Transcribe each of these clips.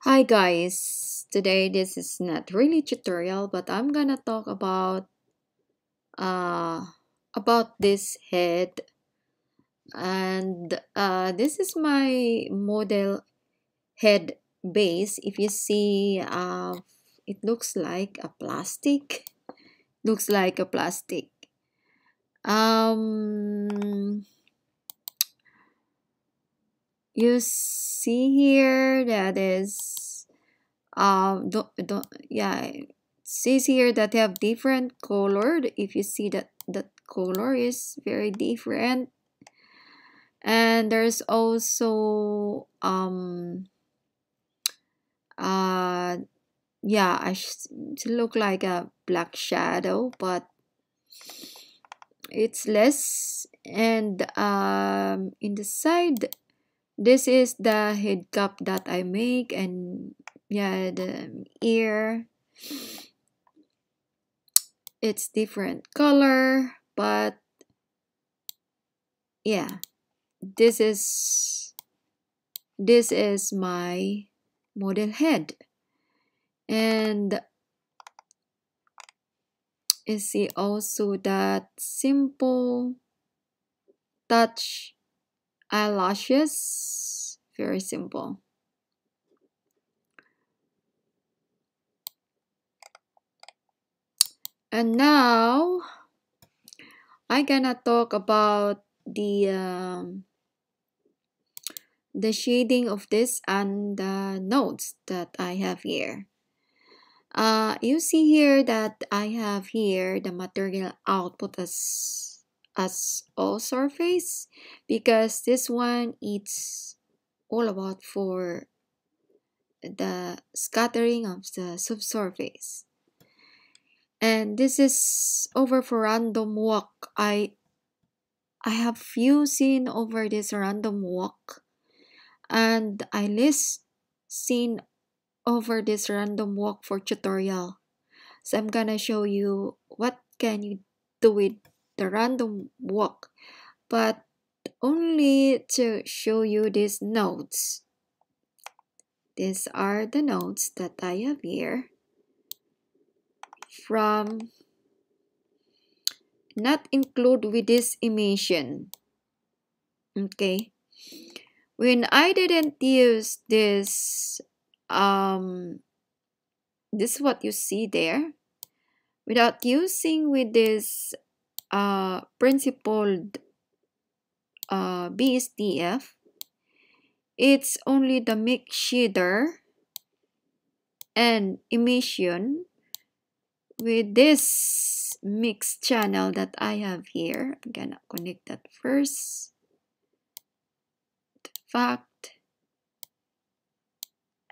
Hi guys, today this is not really tutorial but I'm gonna talk uh about this head, and this is my model head base. If you see, it looks like a plastic. um you see here that is don't yeah, it says here that they have different colored. If you see that color is very different, and there's also uh yeah, it look like a black shadow, but it's less. And in the side, this is the head cap that I make. And yeah, the ear, it's different color, but yeah, this is this is my model head. And you see also that simple touch eyelashes, very simple. And now I gonna talk about the shading of this and the notes that I have here. You see here that I have here the material output as all surface, because this one it's all about for the scattering of the subsurface. And this is over for random walk. I have few seen over this random walk, and I list seen over this random walk for tutorial. So I'm gonna show you what can you do with the random walk, but only to show you these notes. These are the notes that I have here from not include with this emission. Okay. When I didn't use this is what you see there. Without using with this principled BSDF, it's only the mix shader and emission with this mix channel that I have here. I'm gonna connect that first. Fact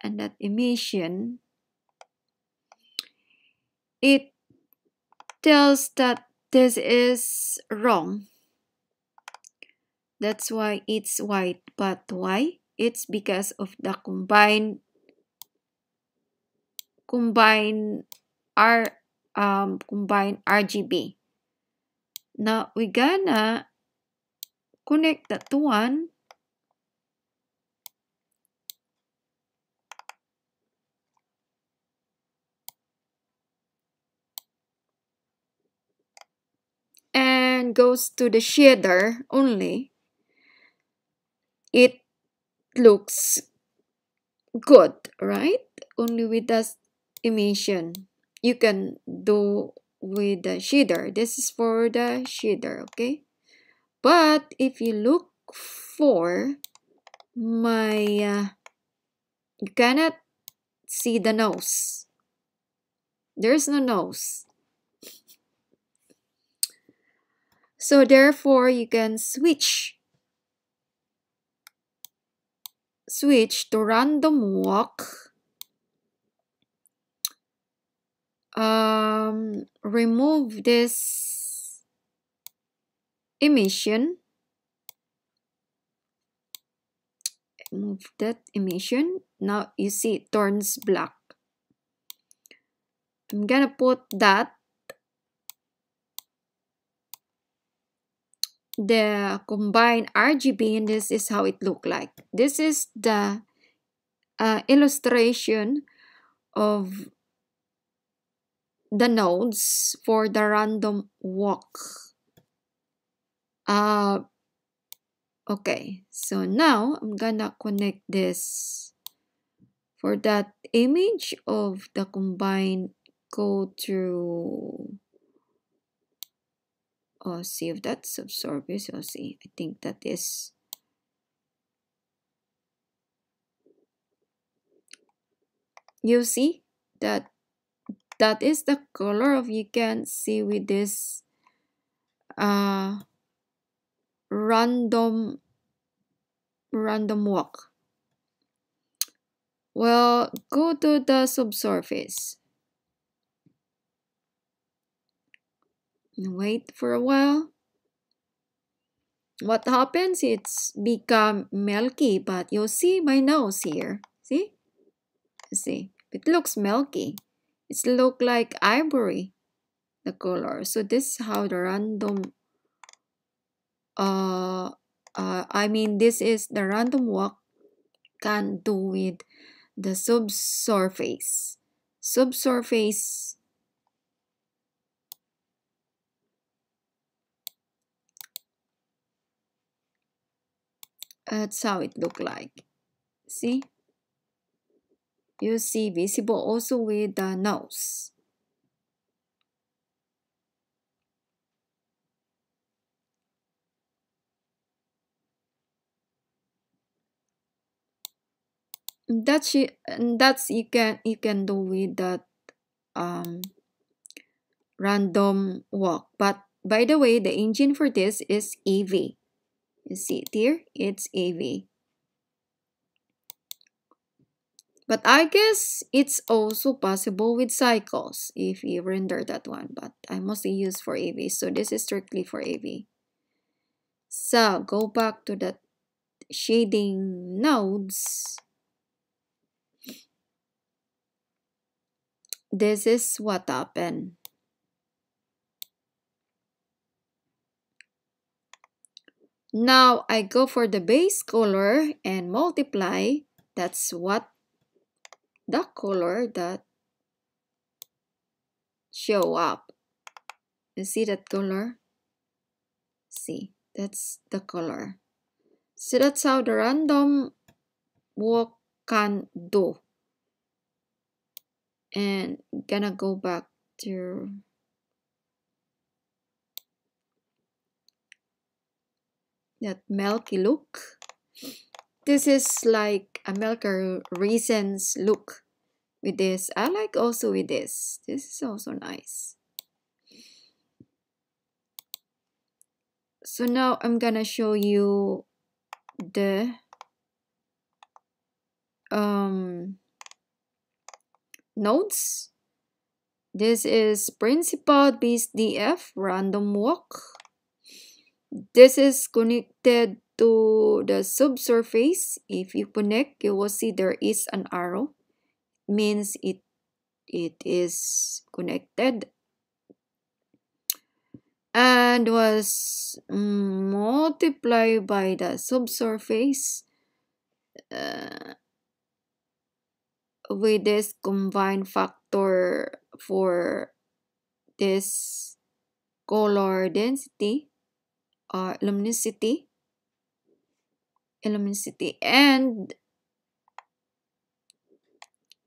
and that emission, it tells that this is wrong. That's why it's white. But why? It's because of the combine R combine RGB. Now we gonna connect that one and goes to the shader only. It looks good, right? Only with that emission. You can do with the shader. This is for the shader, okay? But if you look for my, you cannot see the nose. There's no nose. So therefore, you can switch to random walk. Remove this emission. Move that emission. Now you see it turns black. I'm gonna put that the combined RGB, and this is how it look like. This is the illustration of the nodes for the random walk. Okay, so now I'm gonna connect this. For that image of the combine, go to, see if that's Subsurface. See, I think that is, you see that that is the color of, you can see with this random walk. Well, go to the subsurface. Wait for a while. What happens? It's become milky, but you'll see my nose here. See? See? It looks milky. It looks like ivory, the color. So this is how the random, this is the random walk can do with the subsurface. Subsurface, that's how it look like. See? You see visible also with the nose. That's you can do with that random walk. But by the way, the engine for this is Eevee. You see it here? It's Eevee. But I guess it's also possible with cycles if you render that one. But I mostly use for Eevee. So this is strictly for Eevee. So go back to the shading nodes. This is what happened. Now I go for the base color and multiply. That's what the color that show up. You see that color? See, that's the color. So that's how the random walk can do. And gonna go back to that milky look. This is like a milky reasons look with this. I like also with this. This is also nice. So now I'm gonna show you the nodes. This is principal base DF random walk. This is connected to the subsurface. If you connect, you will see there is an arrow. Means it is connected and was multiplied by the subsurface with this combined factor for this color density or luminosity and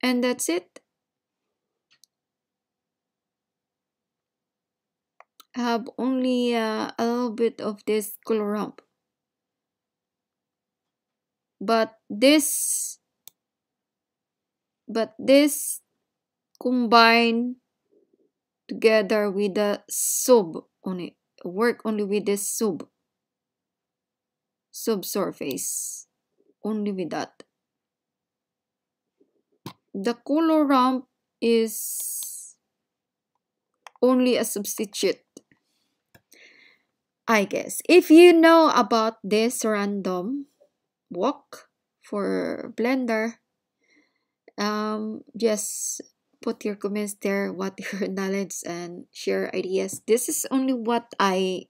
that's it. I have only a little bit of this color ramp, but this combine together with the sub only, work only with this subsurface, only with that. The color ramp is only a substitute, I guess. If you know about this random walk for Blender, just put your comments there, what your knowledge and share ideas. This is only what I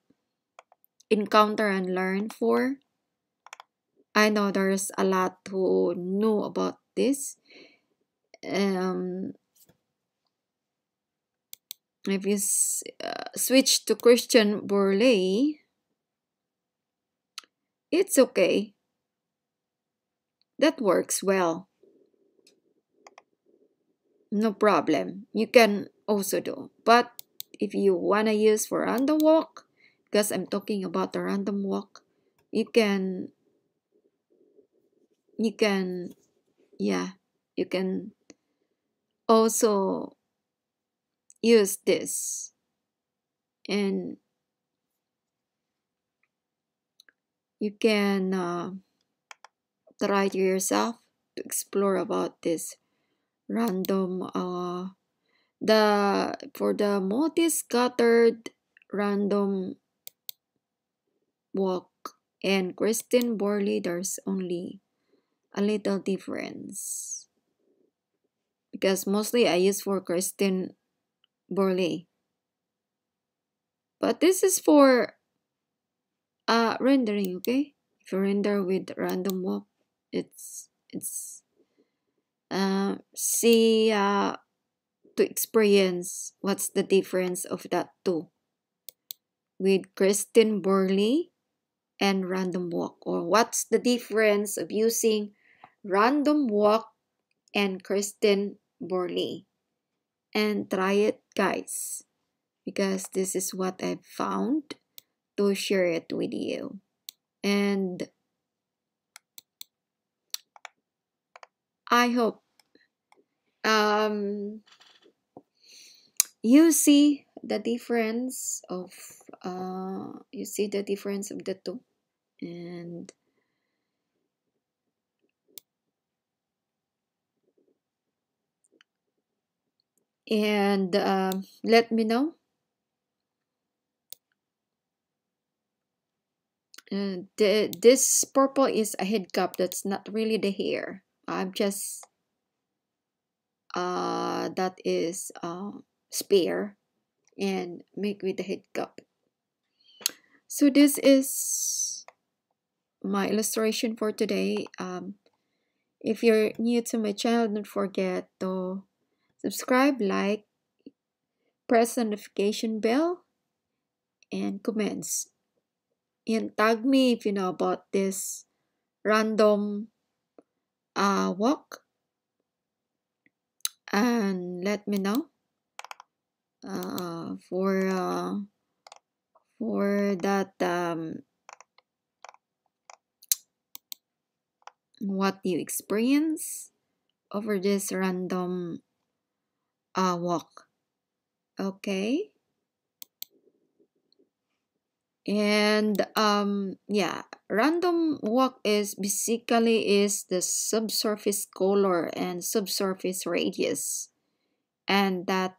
encounter and learn for. I know there's a lot who know about this. Um, if you switch to Christian Borley, it's okay. That works well. No problem. You can also do. But if you want to use for random walk, because I'm talking about a random walk, you can, you can, yeah, you can also use this, and you can try to yourself to explore about this random the for the multi-scattered random walk and Kristen Borley, there's only a little difference because mostly I use for Kristen Borley, but this is for rendering. Okay, if you render with random walk, it's see to experience what's the difference of that two with Kristen Borley and random walk, or what's the difference of using random walk and Kristen Borley. And try it, guys, because this is what I've found to share it with you. And I hope um you see the difference of the two. And let me know. This purple is a head cap. That's not really the hair. I'm just that is spare and make with the head cap. So this is my illustration for today. If you're new to my channel, don't forget to subscribe, like, press the notification bell, and comments. And tag me if you know about this random walk, and let me know uh, for uh, for that what you experience over this random walk. Okay. And yeah, random walk is basically is the subsurface color and subsurface radius, and that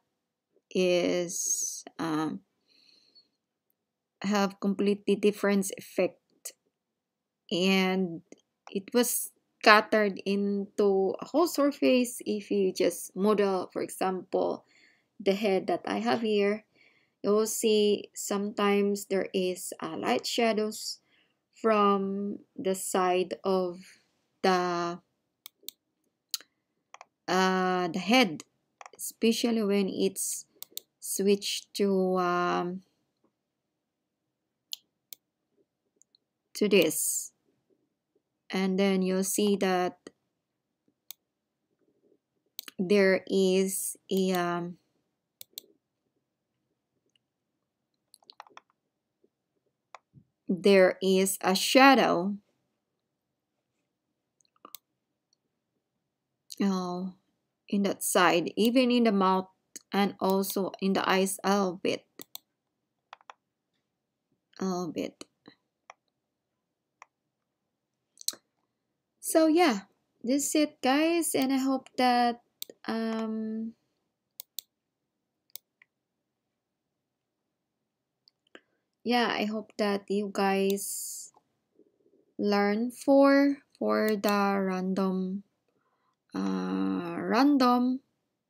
is have completely different effect, and it was scattered into a whole surface. If you just model, for example, the head that I have here, you will see sometimes there is light shadows from the side of the the head, especially when it's switched to this, and then you'll see that there is a shadow uh, in that side, even in the mouth and also in the eyes a little bit, a little bit. So yeah, this is it, guys, and I hope that yeah, I hope that you guys learn for the random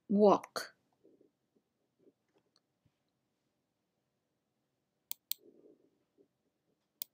walk.